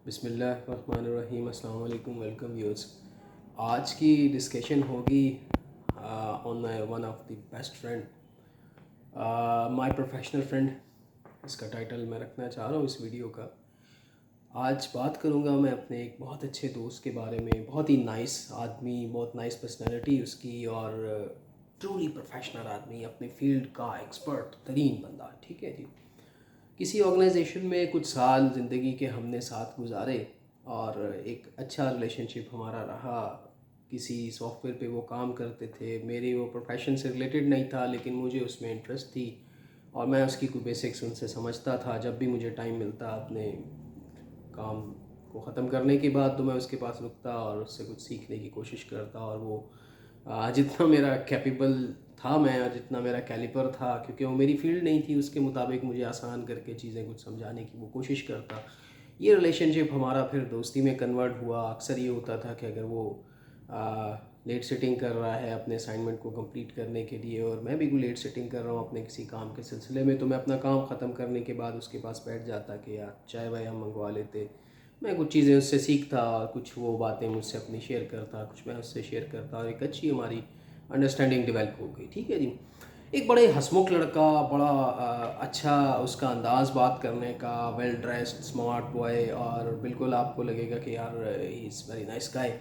بسم اللہ الرحمن الرحیم. السلام علیکم. Welcome viewers. آج کی ڈسکشن ہوگی on my one of the best friend, my professional friend. اس کا ٹائٹل میں رکھنا چاہ رہا ہوں اس ویڈیو کا. آج بات کروں گا میں اپنے ایک بہت اچھے دوست کے بارے میں. بہت ہی نائس آدمی, بہت نائس پرسنالٹی اس کی, اور ٹرولی پروفیشنل آدمی, اپنے فیلڈ کا ایکسپرٹ ترین بندہ. ٹھیک ہے جی. کسی آرگنائزیشن میں کچھ سال زندگی کے ہم نے ساتھ گزارے اور ایک اچھا ریلیشن شپ ہمارا رہا. کسی سافٹ ویئر پہ وہ کام کرتے تھے. میری وہ پروفیشن سے ریلیٹڈ نہیں تھا, لیکن مجھے اس میں انٹرسٹ تھی اور میں اس کی کوئی بیسکس ان سے سمجھتا تھا. جب بھی مجھے ٹائم ملتا اپنے کام کو ختم کرنے کے بعد تو میں اس کے پاس رکتا اور اس سے کچھ سیکھنے کی کوشش کرتا. اور وہ جتنا میرا کیپیبل تھا میں, اور جتنا میرا کیلیپر تھا, کیونکہ وہ میری فیلڈ نہیں تھی, اس کے مطابق مجھے آسان کر کے چیزیں کچھ سمجھانے کی وہ کوشش کرتا. یہ ریلیشن شپ ہمارا پھر دوستی میں کنورٹ ہوا. اکثر یہ ہوتا تھا کہ اگر وہ لیٹ سیٹنگ کر رہا ہے اپنے اسائنمنٹ کو کمپلیٹ کرنے کے لیے, اور میں بھی کوئی لیٹ سیٹنگ کر رہا ہوں اپنے کسی کام کے سلسلے میں, تو میں اپنا کام ختم کرنے کے بعد اس کے پاس بیٹھ جاتا کہ یار چائے وائے ہم منگوا لیتے. میں کچھ چیزیں اس سے سیکھتا, کچھ وہ باتیں مجھ سے اپنی شیئر کرتا, کچھ میں اس سے شیئر کرتا, اور ایک اچھی ہماری انڈرسٹینڈنگ ڈیولپ ہو گئی. ٹھیک ہے جی. ایک بڑے ہسمکھ لڑکا, بڑا اچھا اس کا انداز بات کرنے کا, ویل ڈریسڈ اسمارٹ بوائے, اور بالکل آپ کو لگے گا کہ یار ہی از ویری نائس گائے.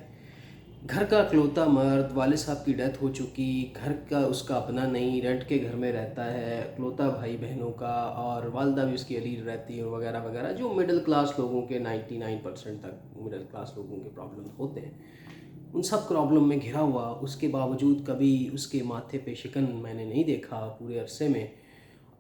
گھر کا اکلوتا مرد, والد صاحب کی ڈیتھ ہو چکی, گھر کا اس کا اپنا نہیں, رینٹ کے گھر میں رہتا ہے, اکلوتا بھائی بہنوں کا, اور والدہ بھی اس کی علیل رہتی ہے, وغیرہ وغیرہ, جو مڈل کلاس لوگوں کے 99% تک مڈل کلاس لوگوں کے پرابلم ہوتے ہیں. ان سب پرابلم میں گھرا ہوا, اس کے باوجود کبھی اس کے ماتھے پہ شکن میں نے نہیں دیکھا پورے عرصے میں.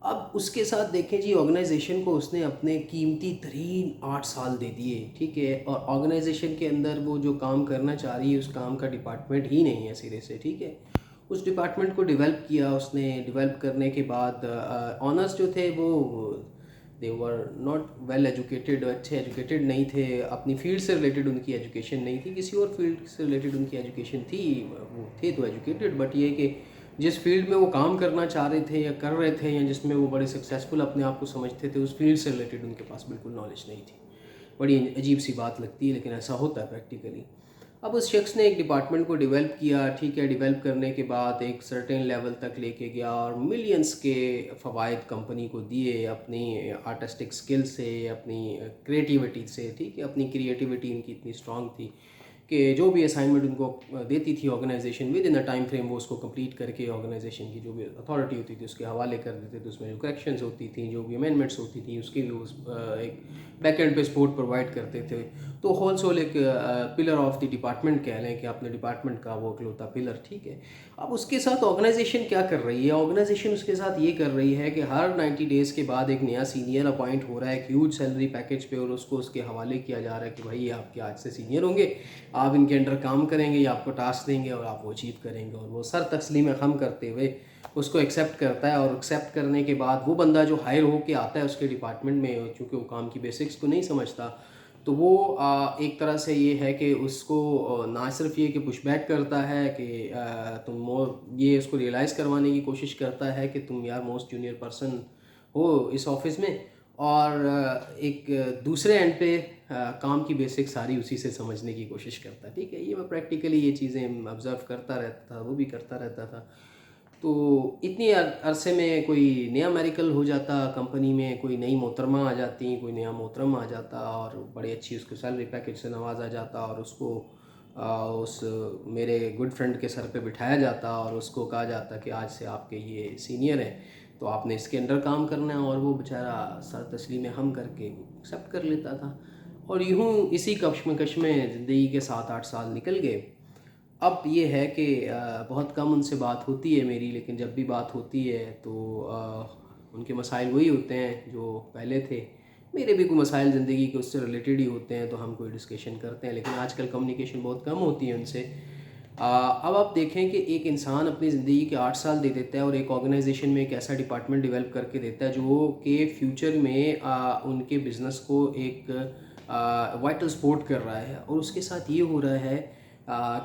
اب اس کے ساتھ دیکھیں جی, آرگنائزیشن کو اس نے اپنے قیمتی ترین 8 سال دے دیے. ٹھیک ہے. اور آرگنائزیشن کے اندر وہ جو کام کرنا چاہ رہی ہے اس کام کا ڈپارٹمنٹ ہی نہیں ہے سرے سے. ٹھیک ہے. اس ڈپارٹمنٹ کو ڈیولپ کیا اس نے. ڈیولپ کرنے کے بعد آنرس جو تھے وہ دے ور ناٹ ویل ایجوکیٹڈ, اچھے ایجوکیٹڈ نہیں تھے. اپنی فیلڈ سے ریلیٹڈ ان کی ایجوکیشن نہیں تھی, کسی اور فیلڈ سے ریلیٹڈ ان کی ایجوکیشن تھی. وہ تھے تو ایجوکیٹڈ, بٹ یہ کہ جس فیلڈ میں وہ کام کرنا چاہ رہے تھے یا کر رہے تھے, یا جس میں وہ بڑے سکسیزفل اپنے آپ کو سمجھتے تھے, اس فیلڈ سے ریلیٹڈ ان کے پاس بالکل نالج نہیں تھی. بڑی عجیب سی بات لگتی ہے, لیکن ایسا ہوتا ہے پریکٹیکلی. اب اس شخص نے ایک ڈپارٹمنٹ کو ڈیولپ کیا. ٹھیک ہے. ڈیولپ کرنے کے بعد ایک سرٹین لیول تک لے کے گیا, اور ملینز کے فوائد کمپنی کو دیے اپنی آرٹسٹک سکل سے, اپنی کریٹیوٹی سے. ٹھیک ہے. اپنی کریٹیوٹی ان کی اتنی اسٹرانگ تھی کہ جو بھی اسائنمنٹ ان کو دیتی تھی organisation, within a time frame وہ اس کو کمپلیٹ کر کے آرگنائزیشن کی جو بھی اتھارٹی ہوتی تھی اس کے حوالے کر دیتے تھے. اس میں جو کریکشنز ہوتی تھیں, جو بھی امینڈمنٹس ہوتی تھیں, اس کی بھی ایک بیک اینڈ پہ سپورٹ پرووائڈ کرتے تھے. تو ہول سول ایک پلر آف دی ڈپارٹمنٹ کہہ لیں کہ اپنے ڈپارٹمنٹ کا وہ اکلوتا پلر. ٹھیک ہے. اب اس کے ساتھ آرگنائزیشن کیا کر رہی ہے؟ آرگنائزیشن اس کے ساتھ یہ کر رہی ہے کہ ہر 90 ڈیز کے بعد ایک نیا سینئر اپوائنٹ ہو رہا ہے ایک ہیوج سیلری پیکج پہ, اور اس کو اس کے حوالے کیا جا رہا ہے کہ بھائی آپ کے آج سے سینئر ہوں گے, آپ ان کے انڈر کام کریں گے, یا آپ کو ٹاسک دیں گے اور آپ وہ اچیو کریں گے. اور وہ سر تسلیم خم کرتے ہوئے اس کو ایکسیپٹ کرتا ہے. اور ایکسیپٹ کرنے کے بعد وہ بندہ جو ہائر ہو کے آتا ہے اس کے ڈپارٹمنٹ میں, چونکہ وہ کام کی بیسکس کو نہیں سمجھتا, تو وہ ایک طرح سے یہ ہے کہ اس کو نہ صرف یہ کہ پش بیک کرتا ہے کہ تم یہ اس کو ریئلائز کروانے کی کوشش کرتا ہے کہ تم یار موسٹ جونیئر پرسن ہو اس آفس میں, اور ایک دوسرے اینڈ پہ کام کی بیسک ساری اسی سے سمجھنے کی کوشش کرتا ہے. ٹھیک ہے. یہ میں پریکٹیکلی یہ چیزیں آبزرو کرتا رہتا تھا, وہ بھی کرتا رہتا تھا. تو اتنی عرصے میں کوئی نیا میریکل ہو جاتا کمپنی میں, کوئی نئی محترمہ آ جاتی, کوئی نیا محترم آ جاتا, اور بڑی اچھی اس کو سیلری پیکج سے نوازا جاتا, اور اس کو اس میرے گڈ فرینڈ کے سر پہ بٹھایا جاتا, اور اس کو کہا جاتا کہ آج سے آپ کے یہ سینئر ہیں تو آپ نے اس کے انڈر کام کرنا ہے. اور وہ بیچارہ سر تسلیم ہم کر کے ایکسیپٹ کر لیتا تھا. اور یوں اسی کشمکش میں زندگی کے 7-8 سال نکل گئے. اب یہ ہے کہ بہت کم ان سے بات ہوتی ہے میری, لیکن جب بھی بات ہوتی ہے تو ان کے مسائل وہی ہوتے ہیں جو پہلے تھے. میرے بھی کوئی مسائل زندگی کے اس سے ریلیٹڈ ہی ہوتے ہیں, تو ہم کوئی ڈسکشن کرتے ہیں, لیکن آج کل کمیونیکیشن بہت کم ہوتی ہے ان سے. اب آپ دیکھیں کہ ایک انسان اپنی زندگی کے 8 سال دے دیتا ہے, اور ایک آرگنائزیشن میں ایک ایسا ڈپارٹمنٹ ڈیولپ کر کے دیتا ہے جو کہ فیوچر میں ان کے بزنس کو ایک وائٹل سپورٹ کر رہا ہے. اور اس کے ساتھ یہ ہو رہا ہے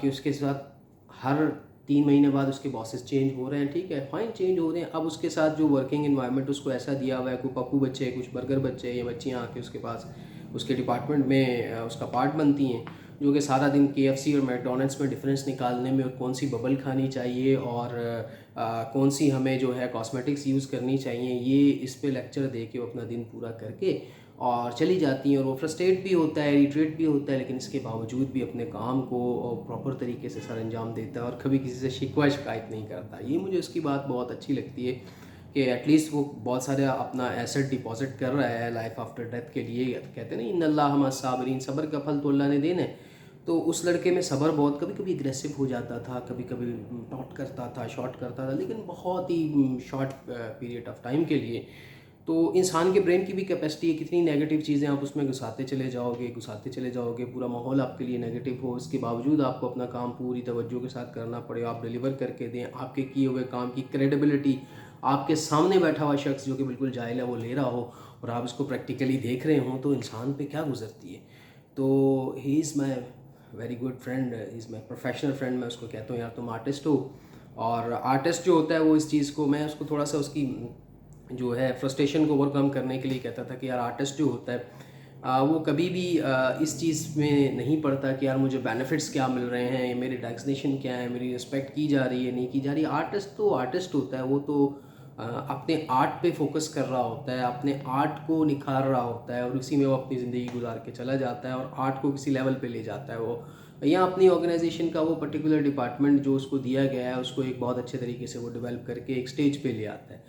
کہ اس کے ساتھ ہر 3 مہینے بعد اس کے باسز چینج ہو رہے ہیں. ٹھیک ہے. فائن, چینج ہو رہے ہیں. اب اس کے ساتھ جو ورکنگ انوائرمنٹ اس کو ایسا دیا ہوا ہے, کوئی پپو بچے, کچھ برگر بچے یا بچیاں آ کے اس کے پاس اس کے ڈپارٹمنٹ میں اس کا پارٹ بنتی ہیں، جو کہ سارا دن KFC اور میکڈونلڈس میں ڈفرینس نکالنے میں، اور کون سی ببل کھانی چاہیے اور کون سی ہمیں جو ہے کاسمیٹکس یوز کرنی چاہیے، یہ اس پہ لیکچر دے کے وہ اپنا دن پورا کر کے اور چلی جاتی ہیں. اور وہ فرسٹریٹ بھی ہوتا ہے، اریٹریٹ بھی ہوتا ہے، لیکن اس کے باوجود بھی اپنے کام کو پراپر طریقے سے سر انجام دیتا ہے اور کبھی کسی سے شکایت نہیں کرتا. یہ مجھے اس کی بات بہت اچھی لگتی ہے کہ ایٹ لیسٹ وہ بہت سارے اپنا ایسٹ ڈپازٹ کر رہا ہے لائف آفٹر ڈیتھ کے لیے. کہتے ہیں نا ان اللہ مع الصابرین، صبر کا پھل تو اللہ نے دینا ہے. تو اس لڑکے میں صبر بہت، کبھی کبھی اگریسو ہو جاتا تھا، کبھی کبھی ٹاٹ کرتا تھا، شارٹ کرتا تھا، لیکن بہت ہی شارٹ پیریڈ آف ٹائم کے لیے. تو انسان کے برین کی بھی کیپیسٹی ہے، کتنی نیگیٹو چیزیں آپ اس میں گھساتے چلے جاؤ گے، پورا ماحول آپ کے لیے نیگیٹو ہو، اس کے باوجود آپ کو اپنا کام پوری توجہ کے ساتھ کرنا پڑے، آپ ڈیلیور کر کے دیں، آپ کے کیے ہوئے کام کی کریڈیبلٹی آپ کے سامنے بیٹھا ہوا شخص جو کہ بالکل جاہل ہے وہ لے رہا ہو، اور آپ اس کو پریکٹیکلی دیکھ رہے ہوں، تو انسان پہ کیا گزرتی ہے. تو he is my very good friend, is my professional friend. میں اس کو کہتا ہوں یار تم آرٹسٹ ہو، اور آرٹسٹ جو ہوتا ہے وہ اس چیز کو، میں اس کو تھوڑا سا اس کی جو ہے فرسٹریشن کو اوور کم کرنے کے لیے کہتا تھا کہ یار آرٹسٹ جو ہوتا ہے وہ کبھی بھی اس چیز میں نہیں پڑتا کہ یار مجھے بینیفٹس کیا مل رہے ہیں، میری ڈیزگنیشن کیا ہے، میری رسپیکٹ کی جا رہی ہے نہیں کی جا رہی. آرٹسٹ تو آرٹسٹ ہوتا ہے، وہ تو اپنے آرٹ پہ فوکس کر رہا ہوتا ہے، اپنے آرٹ کو نکھار رہا ہوتا ہے، اور اسی میں وہ اپنی زندگی گزار کے چلا جاتا ہے اور آرٹ کو کسی لیول پہ لے جاتا ہے. وہ یا اپنی آرگنائزیشن کا وہ پرٹیکولر ڈپارٹمنٹ جو اس کو دیا گیا ہے اس کو ایک بہت اچھے طریقے سے وہ ڈیولپ کر کے ایک سٹیج پہ لے آتا ہے.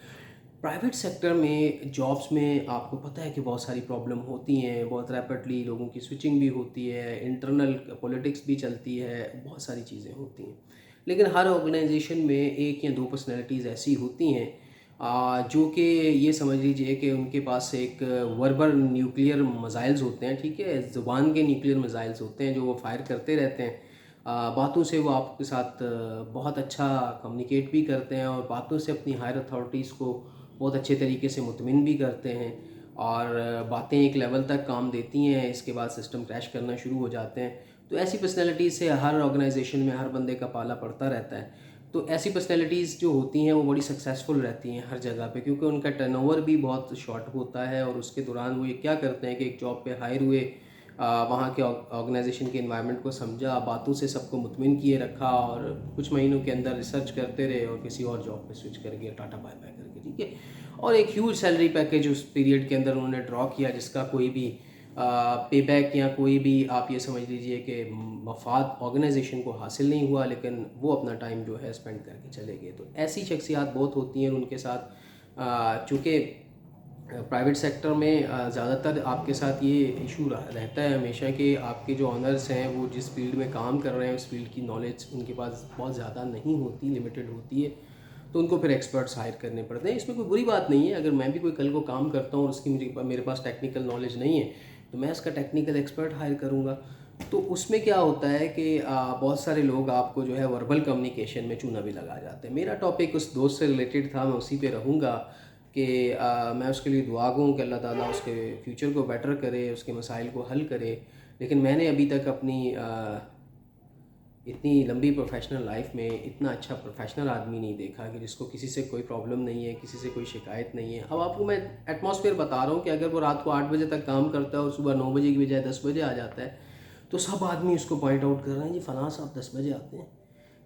پرائیویٹ سیکٹر میں جابس میں آپ کو پتہ ہے کہ بہت ساری پرابلم ہوتی ہیں، بہت ریپڈلی لوگوں کی سوئچنگ بھی ہوتی ہے، انٹرنل پولیٹکس بھی چلتی ہے، بہت ساری چیزیں ہوتی ہیں. لیکن ہر آرگنائزیشن میں ایک یا دو پرسنالٹیز ایسی ہوتی ہیں جو کہ یہ سمجھ لیجئے کہ ان کے پاس ایک وربل نیوکلیئر میزائلز ہوتے ہیں، ٹھیک ہے، زبان کے نیوکلیئر میزائلز ہوتے ہیں جو وہ فائر کرتے رہتے ہیں. باتوں سے وہ آپ کے ساتھ بہت اچھا کمیونیکیٹ بھی کرتے ہیں، اور باتوں سے اپنی ہائر اتھارٹیز کو بہت اچھے طریقے سے مطمئن بھی کرتے ہیں، اور باتیں ایک لیول تک کام دیتی ہیں، اس کے بعد سسٹم کریش کرنا شروع ہو جاتے ہیں. تو ایسی پرسنالٹیز سے ہر آرگنائزیشن میں ہر بندے کا پالا پڑتا رہتا ہے. تو ایسی پرسنالٹیز جو ہوتی ہیں وہ بڑی سکسیزفل رہتی ہیں ہر جگہ پہ، کیونکہ ان کا ٹرن اوور بھی بہت شارٹ ہوتا ہے، اور اس کے دوران وہ یہ کیا کرتے ہیں کہ ایک جاب پہ ہائر ہوئے، وہاں کے آرگنائزیشن کے انوائرمنٹ کو سمجھا، باتوں سے سب کو مطمئن کیے رکھا، اور کچھ مہینوں کے اندر ریسرچ کرتے رہے اور کسی اور جاب پہ سوئچ کر گیا، ٹاٹا بائی بائی کر کے، ٹھیک ہے. اور ایک ہیوج سیلری پیکیج اس پیریڈ کے اندر انہوں نے ڈرا کیا، جس کا کوئی بھی پے بیک یا کوئی بھی آپ یہ سمجھ لیجئے کہ مفاد آرگنائزیشن کو حاصل نہیں ہوا، لیکن وہ اپنا ٹائم جو ہے اسپینڈ کر کے چلے گئے. تو ایسی شخصیات بہت ہوتی ہیں، اور ان کے ساتھ چونکہ پرائیویٹ سیکٹر میں زیادہ تر آپ کے ساتھ یہ ایشو رہتا ہے ہمیشہ کہ آپ کے جو آنرز ہیں وہ جس فیلڈ میں کام کر رہے ہیں اس فیلڈ کی نالج ان کے پاس بہت زیادہ نہیں ہوتی، لمیٹڈ ہوتی ہے، تو ان کو پھر ایکسپرٹس ہائر کرنے پڑتے ہیں. اس میں کوئی بری بات نہیں ہے، اگر میں بھی کوئی کل کو کام کرتا ہوں اور اس کی میرے پاس ٹیکنیکل نالج نہیں ہے تو میں اس کا ٹیکنیکل ایکسپرٹ ہائر کروں گا. تو اس میں کیا ہوتا ہے کہ بہت سارے لوگ آپ کو جو ہے وربل کمیونیکیشن میں چونا بھی لگا جاتے ہیں. میرا ٹاپک اس دوست سے ریلیٹڈ تھا، میں اسی پہ رہوں گا کہ میں اس کے لیے دعا گوں کہ اللہ تعالیٰ اس کے فیوچر کو بیٹر کرے، اس کے مسائل کو حل کرے. لیکن میں نے ابھی تک اپنی اتنی لمبی پروفیشنل لائف میں اتنا اچھا پروفیشنل آدمی نہیں دیکھا کہ جس کو کسی سے کوئی پرابلم نہیں ہے، کسی سے کوئی شکایت نہیں ہے. اب آپ کو میں ایٹماسفیئر بتا رہا ہوں کہ اگر وہ رات کو 8 بجے تک کام کرتا ہے اور صبح 9 بجے کی بجائے 10 بجے آ جاتا ہے تو سب آدمی اس کو پوائنٹ آؤٹ کر رہے ہیں، جی فلاں صاحب 10 بجے آتے ہیں.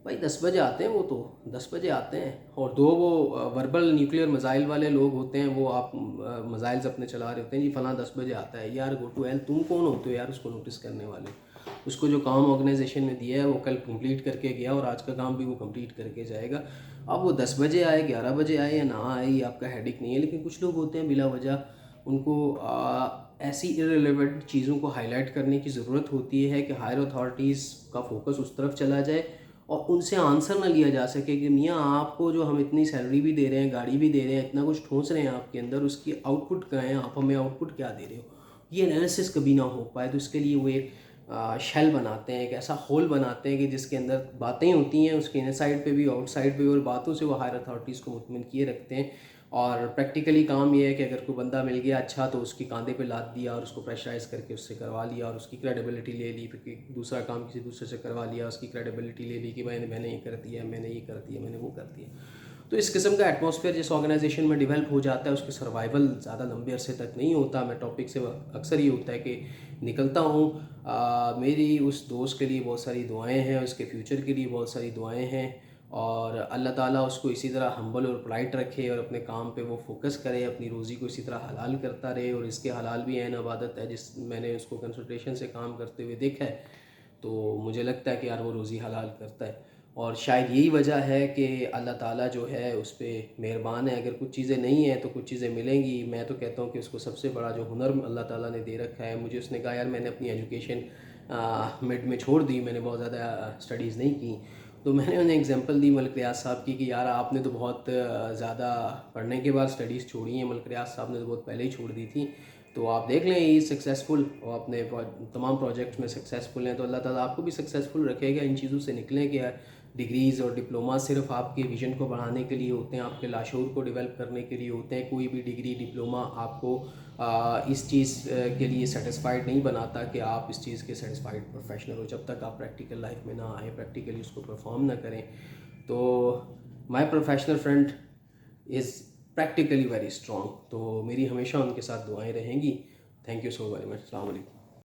بھائی 10 بجے آتے ہیں، وہ تو 10 بجے آتے ہیں. اور دو وہ وربل نیوکلیئر میزائل والے لوگ ہوتے ہیں، وہ آپ میزائلز اپنے چلا رہے ہوتے ہیں، جی فلاں 10 بجے آتا ہے. یار گو ٹو ہیل، تم کون ہوتے ہو یار اس کو نوٹس کرنے والے؟ اس کو جو کام آرگنائزیشن نے دیا ہے وہ کل کمپلیٹ کر کے گیا، اور آج کا کام بھی وہ کمپلیٹ کر کے جائے گا. اب وہ 10 بجے آئے، 11 بجے آئے یا نہ آئے، یہ آپ کا ہیڈک نہیں ہے. لیکن کچھ لوگ ہوتے ہیں بلا وجہ ان کو ایسی ارریلیونٹ چیزوں کو ہائی لائٹ کرنے کی ضرورت ہوتی ہے کہ ہائر اتھارٹیز کا فوکس اس طرف چلا جائے اور ان سے آنسر نہ لیا جا سکے کہ میاں آپ کو جو ہم اتنی سیلری بھی دے رہے ہیں، گاڑی بھی دے رہے ہیں، اتنا کچھ ٹھونس رہے ہیں آپ کے اندر، اس کی آؤٹ پٹ کیا ہے، آپ ہمیں آؤٹ پٹ کیا دے رہے ہو. یہ انالیسس کبھی نہ ہو پائے. تو اس کے لیے وہ ایک شیل بناتے ہیں، ایک ایسا ہول بناتے ہیں کہ جس کے اندر باتیں ہوتی ہیں، اس کے ان سائڈ پہ بھی آؤٹ سائڈ پہ بھی، اور باتوں سے وہ ہائر اتھارٹیز کو مطمئن کیے رکھتے ہیں. اور پریکٹیکلی کام یہ ہے کہ اگر کوئی بندہ مل گیا اچھا تو اس کی کاندھے پہ لاد دیا اور اس کو پریشرائز کر کے اس سے کروا لیا، اور اس کی کریڈیبلٹی لے لی. پھر دوسرا کام کسی دوسرے سے کروا لیا، اس کی کریڈیبلٹی لے لی کہ میں نے یہ کر دیا، میں نے یہ کر دیا، میں نے وہ کر دیا. تو اس قسم کا ایٹماسفیئر جس آرگنائزیشن میں ڈیولپ ہو جاتا ہے اس کے سروائیول زیادہ لمبے عرصے تک نہیں ہوتا. میں ٹاپک سے اکثر یہ ہوتا ہے کہ نکلتا ہوں. میری اس دوست کے لیے بہت ساری دعائیں ہیں, اس کے فیوچر کے لیے بہت ساری دعائیں ہیں, اور اللہ تعالیٰ اس کو اسی طرح ہمبل اور پولائٹ رکھے اور اپنے کام پہ وہ فوکس کرے, اپنی روزی کو اسی طرح حلال کرتا رہے. اور اس کے حلال بھی عین عبادت ہے, جس میں نے اس کو کنسنٹریشن سے کام کرتے ہوئے دیکھا ہے, تو مجھے لگتا ہے کہ یار وہ روزی حلال کرتا ہے. اور شاید یہی وجہ ہے کہ اللہ تعالیٰ جو ہے اس پہ مہربان ہے. اگر کچھ چیزیں نہیں ہیں تو کچھ چیزیں ملیں گی. میں تو کہتا ہوں کہ اس کو سب سے بڑا جو ہنر اللہ تعالیٰ نے دے رکھا ہے, مجھے اس نے کہا یار میں نے اپنی ایجوکیشن مڈ میں چھوڑ دی, میں نے بہت زیادہ اسٹڈیز نہیں کی. تو میں نے انہیں ایگزامپل دی ملک ریاض صاحب کی کہ یار آپ نے تو بہت زیادہ پڑھنے کے بعد اسٹڈیز چھوڑی ہیں, ملک ریاض صاحب نے تو بہت پہلے ہی چھوڑ دی تھی. تو آپ دیکھ لیں یہ سکسیزفل اور اپنے تمام پروجیکٹس میں سکسیزفل ہیں, تو اللہ تعالیٰ آپ کو بھی سکسیزفل رکھے گا. ان چیزوں سے نکلیں کہ ڈگریز اور ڈپلوما صرف آپ کے ویژن کو بڑھانے کے لیے ہوتے ہیں, آپ کے لاشعور کو ڈیولپ کرنے کے لیے ہوتے ہیں. کوئی بھی ڈگری ڈپلوما آپ کو اس چیز کے لیے سیٹسفائیڈ نہیں بناتا کہ آپ اس چیز کے سیٹسفائیڈ پروفیشنل ہو, جب تک آپ پریکٹیکل لائف میں نہ آئیں, پریکٹیکلی اس کو پرفارم نہ کریں. تو مائی professional friend is practically very strong, تو میری ہمیشہ ان کے ساتھ دعائیں رہیں گی. Thank you so very much. السلام علیکم.